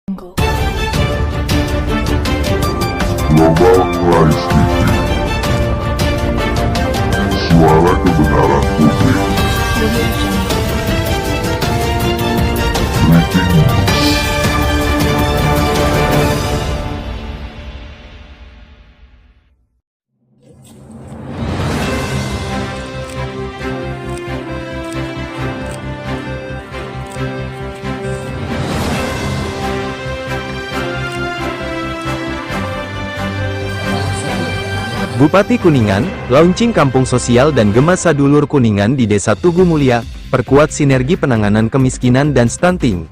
Global Rise TV, suara kebenaran publik. Breaking News. Bupati Kuningan, launching Kampung Sosial dan Gema Sadulur Kuningan di Desa Tugu Mulia, perkuat sinergi penanganan kemiskinan dan stunting.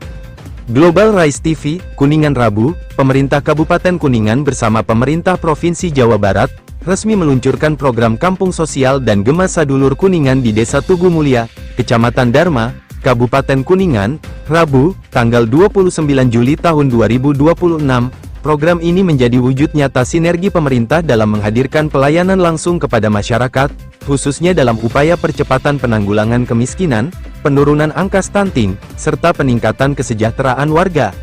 Global Rise TV, Kuningan Rabu, pemerintah Kabupaten Kuningan bersama pemerintah Provinsi Jawa Barat, resmi meluncurkan program Kampung Sosial dan Gema Sadulur Kuningan di Desa Tugu Mulia, Kecamatan Dharma, Kabupaten Kuningan, Rabu, tanggal 29 Juli tahun 2026. Program ini menjadi wujud nyata sinergi pemerintah dalam menghadirkan pelayanan langsung kepada masyarakat, khususnya dalam upaya percepatan penanggulangan kemiskinan, penurunan angka stunting, serta peningkatan kesejahteraan warga.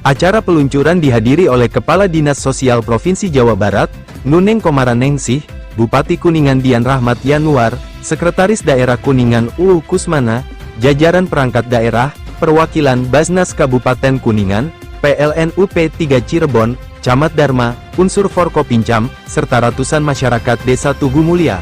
Acara peluncuran dihadiri oleh Kepala Dinas Sosial Provinsi Jawa Barat, Nuneng Komaranengsih, Bupati Kuningan Dian Rahmat Yanuar, Sekretaris Daerah Kuningan UU Kusmana, jajaran perangkat daerah, perwakilan Basnas Kabupaten Kuningan, PLN UP3 Cirebon, Camat Dharma, unsur Forkopincam, serta ratusan masyarakat Desa Tugu Mulia.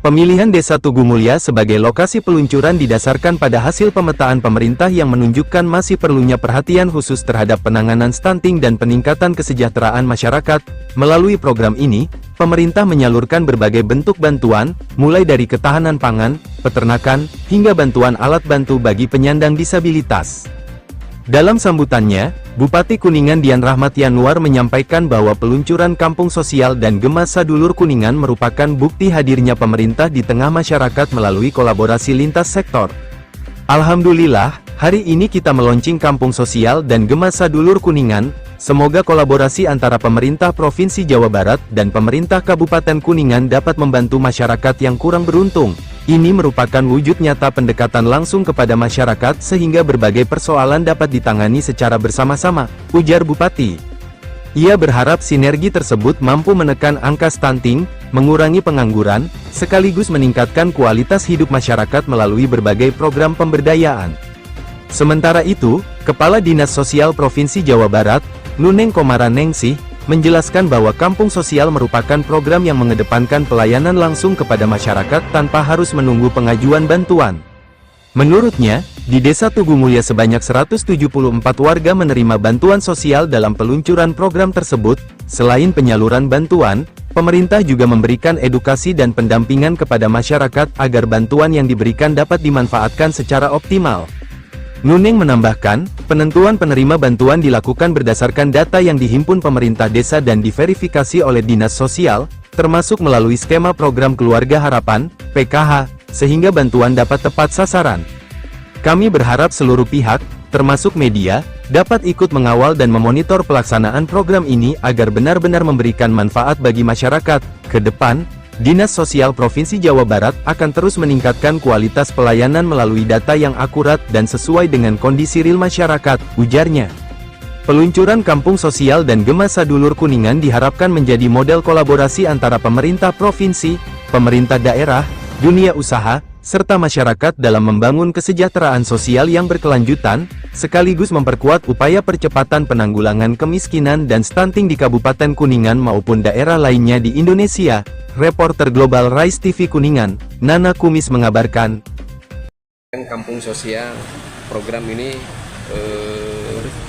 Pemilihan Desa Tugu Mulia sebagai lokasi peluncuran didasarkan pada hasil pemetaan pemerintah yang menunjukkan masih perlunya perhatian khusus terhadap penanganan stunting dan peningkatan kesejahteraan masyarakat. Melalui program ini, pemerintah menyalurkan berbagai bentuk bantuan, mulai dari ketahanan pangan, peternakan, hingga bantuan alat bantu bagi penyandang disabilitas. Dalam sambutannya, Bupati Kuningan Dian Rahmat Yanuar menyampaikan bahwa peluncuran Kampung Sosial dan Gema Sadulur Kuningan merupakan bukti hadirnya pemerintah di tengah masyarakat melalui kolaborasi lintas sektor. Alhamdulillah, hari ini kita meluncing Kampung Sosial dan Gema Sadulur Kuningan. Semoga kolaborasi antara pemerintah Provinsi Jawa Barat dan pemerintah Kabupaten Kuningan dapat membantu masyarakat yang kurang beruntung. Ini merupakan wujud nyata pendekatan langsung kepada masyarakat sehingga berbagai persoalan dapat ditangani secara bersama-sama, ujar Bupati. Ia berharap sinergi tersebut mampu menekan angka stunting, mengurangi pengangguran, sekaligus meningkatkan kualitas hidup masyarakat melalui berbagai program pemberdayaan. Sementara itu, Kepala Dinas Sosial Provinsi Jawa Barat, Nuneng Komaranengsih, menjelaskan bahwa Kampung Sosial merupakan program yang mengedepankan pelayanan langsung kepada masyarakat tanpa harus menunggu pengajuan bantuan. Menurutnya, di Desa Tugu Mulia sebanyak 174 warga menerima bantuan sosial dalam peluncuran program tersebut. Selain penyaluran bantuan, pemerintah juga memberikan edukasi dan pendampingan kepada masyarakat agar bantuan yang diberikan dapat dimanfaatkan secara optimal. Nuneng menambahkan, penentuan penerima bantuan dilakukan berdasarkan data yang dihimpun pemerintah desa dan diverifikasi oleh Dinas Sosial, termasuk melalui skema program Keluarga Harapan, PKH, sehingga bantuan dapat tepat sasaran. Kami berharap seluruh pihak, termasuk media, dapat ikut mengawal dan memonitor pelaksanaan program ini agar benar-benar memberikan manfaat bagi masyarakat. Ke depan, Dinas Sosial Provinsi Jawa Barat akan terus meningkatkan kualitas pelayanan melalui data yang akurat dan sesuai dengan kondisi real masyarakat, ujarnya. Peluncuran Kampung Sosial dan Gema Sadulur Kuningan diharapkan menjadi model kolaborasi antara pemerintah provinsi, pemerintah daerah, dunia usaha, serta masyarakat dalam membangun kesejahteraan sosial yang berkelanjutan, sekaligus memperkuat upaya percepatan penanggulangan kemiskinan dan stunting di Kabupaten Kuningan maupun daerah lainnya di Indonesia. Reporter Global Rise TV Kuningan, Nana Kumis mengabarkan. Kampung Sosial, program ini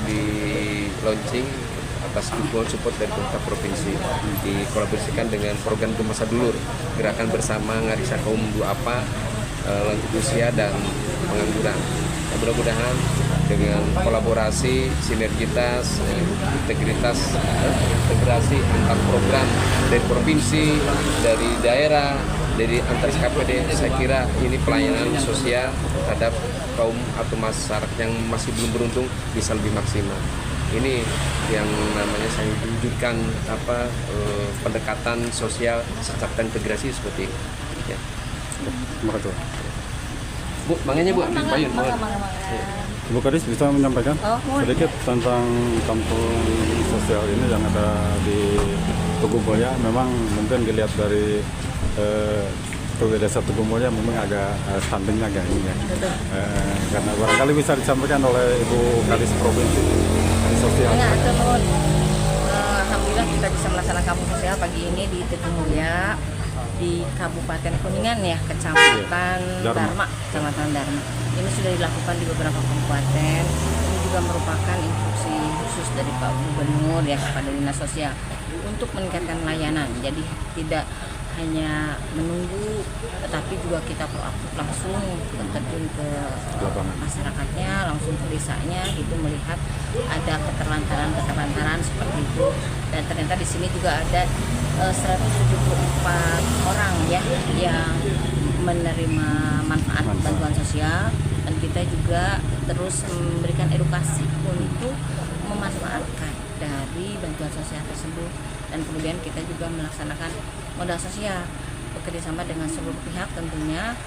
di launching atas dukungan support dari pemerintah provinsi, dikolaborasikan dengan program Gema Sadulur, gerakan bersama Ngarisa Kaum Duapa, lanjut usia dan pengangguran. Mudah-mudahan dengan kolaborasi, sinergitas, integritas, integrasi antar program dari provinsi, dari daerah, dari antar SKPD, saya kira ini pelayanan sosial terhadap kaum atau masyarakat yang masih belum beruntung bisa lebih maksimal. Ini yang namanya saya wujudkan pendekatan sosial serta integrasi seperti ini. Ya. Terima kasih. Bu, makanya Bu, ambil payung. Ibu Kadis bisa menyampaikan sedikit tentang kampung sosial ini yang ada di Tugu Mulya. Memang mungkin dilihat dari desa Tugu Mulya memang agak stuntingnya agak ini ya. Karena barangkali bisa disampaikan oleh Ibu Kadis Provinsi Sosial. Ya, alhamdulillah kita bisa melaksanakan kampung sosial pagi ini di Tugu Mulya di Kabupaten Kuningan ya, Kecamatan Dharma, Kecamatan Dharma. Ini sudah dilakukan di beberapa kabupaten. Ini juga merupakan instruksi khusus dari Pak Gubernur ya kepada Dinas Sosial untuk meningkatkan layanan. Jadi tidak hanya menunggu, tetapi juga kita proaktif langsung terjun ke masyarakatnya, langsung ke desanya, gitu melihat ada keterlantaran seperti itu. Dan ternyata di sini juga ada 174 orang ya yang menerima manfaat bantuan sosial, dan kita juga terus memberikan edukasi untuk memanfaatkan dari bantuan sosial tersebut. Dan kemudian kita juga melaksanakan modal sosial bekerjasama dengan seluruh pihak tentunya.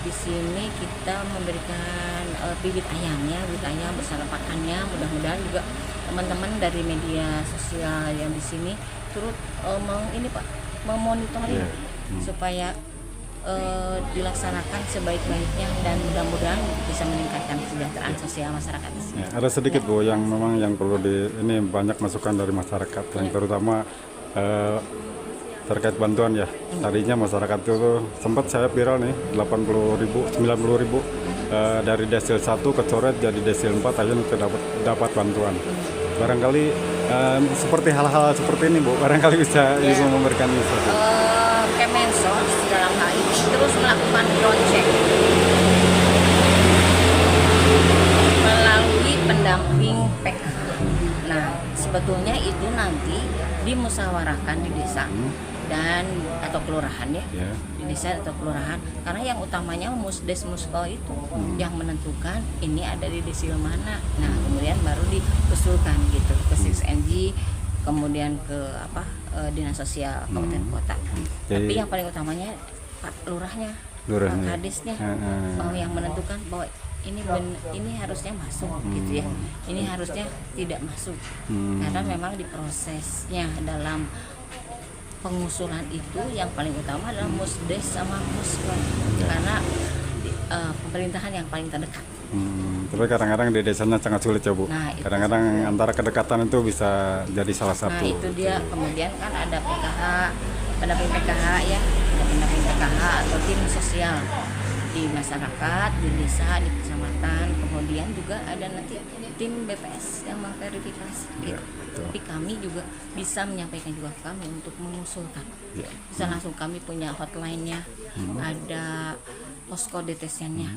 Di sini kita memberikan bibit ayamnya, bibit ayam bersama pakannya. Mudah-mudahan juga teman-teman dari media sosial yang di sini turut memonitoring supaya dilaksanakan sebaik-baiknya, dan mudah-mudahan bisa meningkatkan kesejahteraan sosial masyarakat di sini. Ya, ada sedikit Bu yang memang yang perlu ini banyak masukan dari masyarakat, yang terutama terkait bantuan ya. Tadinya masyarakat itu sempat saya viral nih 80.000, 90.000 dari desil 1 ke coret jadi desil 4 aja dapat bantuan. Barangkali seperti hal-hal seperti ini Bu, barangkali bisa memberikan insight. Kemensos dalam hal ini terus melakukan cross-check melalui pendamping PKH. Nah, sebetulnya itu nanti dimusyawarahkan di desa dan atau kelurahan ya, di desa atau kelurahan, karena yang utamanya musdes muskol itu yang menentukan ini ada di desil mana. Nah, kemudian baru diusulkan gitu ke 6NG, kemudian ke Dinas Sosial Kabupaten Kota. Tapi yang paling utamanya Pak Lurahnya, Pak Kadisnya yang menentukan bahwa ini harusnya masuk gitu ya, ini harusnya tidak masuk, karena memang di prosesnya dalam pengusulan itu yang paling utama adalah musdes sama muskol, karena pemerintahan yang paling terdekat. Tapi kadang-kadang di desanya sangat sulit ya Bu. Nah, kadang-kadang antara kedekatan itu bisa jadi salah satu. Nah itu dia, kemudian kan ada PKH, pendamping PKH ya, ada pendamping PKH atau tim sosial di masyarakat, di desa, di kecamatan. Kemudian juga ada nanti tim BPS yang memverifikasi gitu. Tapi kami juga bisa menyampaikan juga ke kami untuk mengusulkan. Bisa langsung, kami punya hotline-nya, ada posko detesennya.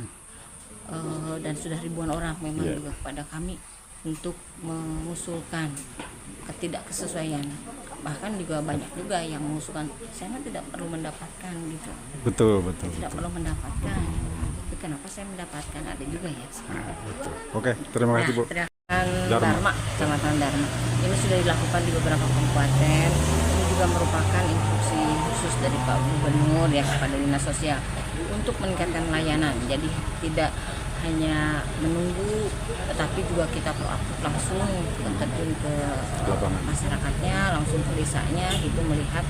Dan sudah ribuan orang memang juga kepada kami untuk mengusulkan ketidaksesuaian. Bahkan juga banyak juga yang mengusulkan saya tidak perlu mendapatkan gitu. Betul. Tidak perlu mendapatkan. Tapi kenapa saya mendapatkan, ada juga ya. Oke, terima kasih Bu. Dharma, Kecamatan Dharma. Ini sudah dilakukan di beberapa kabupaten. Ini juga merupakan instruksi khusus dari Pak Gubernur ya kepada Dinas Sosial untuk meningkatkan layanan. Jadi tidak hanya menunggu, tetapi juga kita proaktif langsung terjun ke masyarakatnya, langsung ke desanya, gitu melihat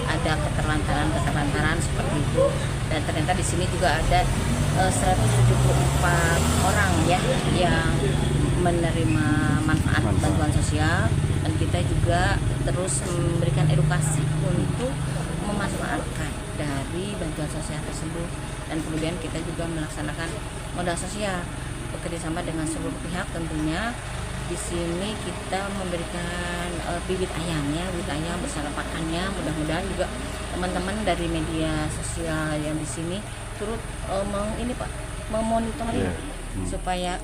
ada keterlantaran seperti itu. Dan ternyata di sini juga ada 174 orang ya yang menerima manfaat bantuan sosial, dan kita juga terus memberikan edukasi untuk memanfaatkan dari bantuan sosial tersebut. Dan kemudian kita juga melaksanakan modal sosial bekerjasama dengan seluruh pihak tentunya. Di sini kita memberikan bibit ayamnya, bibit ayam bersama pakannya. Mudah-mudahan juga teman-teman dari media sosial yang di sini turut memonitoring supaya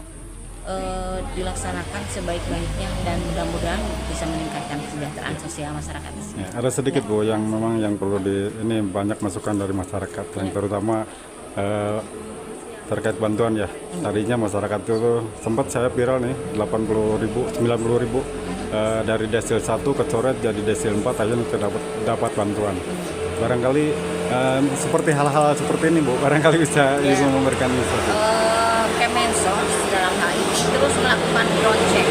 dilaksanakan sebaik-baiknya, dan mudah-mudahan bisa meningkatkan kesejahteraan sosial masyarakat di sini. Ya, ada sedikit Bu yang memang yang perlu ini banyak masukan dari masyarakat, yang terutama terkait bantuan ya. Tadinya masyarakat itu sempat saya viral nih 80.000, 90.000 dari desil 1 ke coret jadi desil 4 aja dapat bantuan. Barangkali seperti hal-hal seperti ini Bu, barangkali bisa memberikan insight. Kemensos dalam hal ini terus melakukan cross-check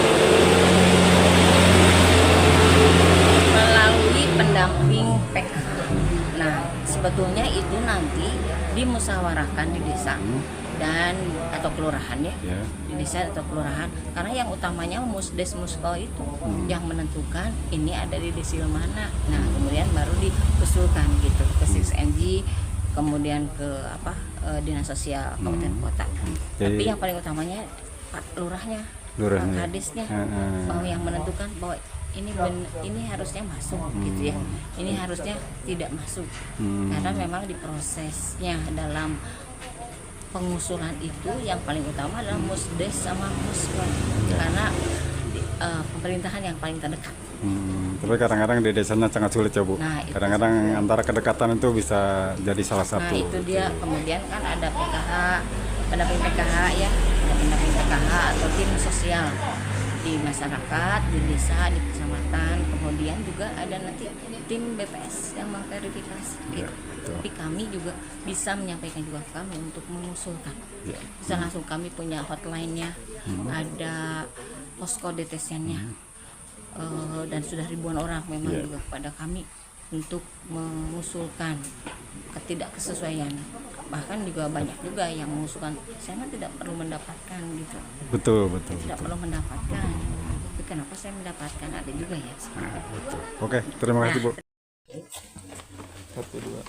melalui pendamping PKH. Nah, sebetulnya itu nanti dimusyawarahkan di desa dan atau kelurahan ya, di desa atau kelurahan, karena yang utamanya musdes musko itu yang menentukan ini ada di desil mana. Nah, kemudian baru diusulkan gitu ke 6NG, kemudian ke dinas sosial kabupaten kota. Tapi yang paling utamanya Pak Lurahnya, Pak Kadisnya yang menentukan bahwa ini harusnya masuk gitu ya, ini harusnya tidak masuk, karena memang di prosesnya dalam pengusulan itu yang paling utama adalah musdes sama muskon, karena pemerintahan yang paling terdekat. Tapi kadang-kadang di desanya sangat sulit ya Bu. Nah, kadang-kadang antara kedekatan itu bisa jadi salah satu. Nah itu dia, kemudian kan ada PKH, pendamping PKH ya, ada pendamping PKH atau tim sosial di masyarakat, di desa, di kecamatan, kemudian juga ada nanti tim BPS yang memverifikasi gitu. Tapi kami juga bisa menyampaikan juga ke kami untuk mengusulkan. Bisa langsung, kami punya hotline-nya, ada posko detesennya, dan sudah ribuan orang memang juga kepada kami untuk mengusulkan ketidaksesuaian. Bahkan juga banyak juga yang mengusulkan, saya tidak perlu mendapatkan gitu. Betul. Tidak perlu mendapatkan. Tapi kenapa saya mendapatkan, ada juga ya. Betul. Oke, terima kasih Bu. 1, 2.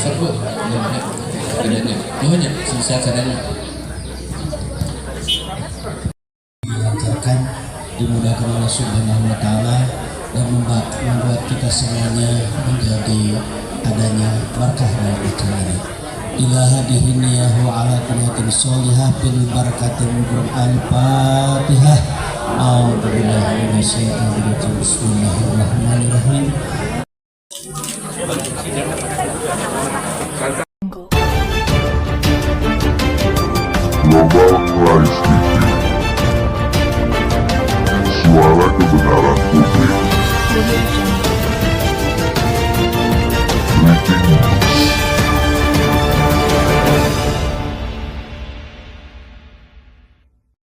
Sebut adanya banyak sisa caranya dilancarkan, dimudahkan oleh Subhanahu wa Ta'ala, dan membuat kita semuanya menjadi adanya berkah dalam acara ini. Ila hadihi niyahu ala qanatin sholihah bil barakatil Al-Fatihah. A'udzu billahi minasyaitonir rajim. Bismillahirrahmanirrahim. Global Rice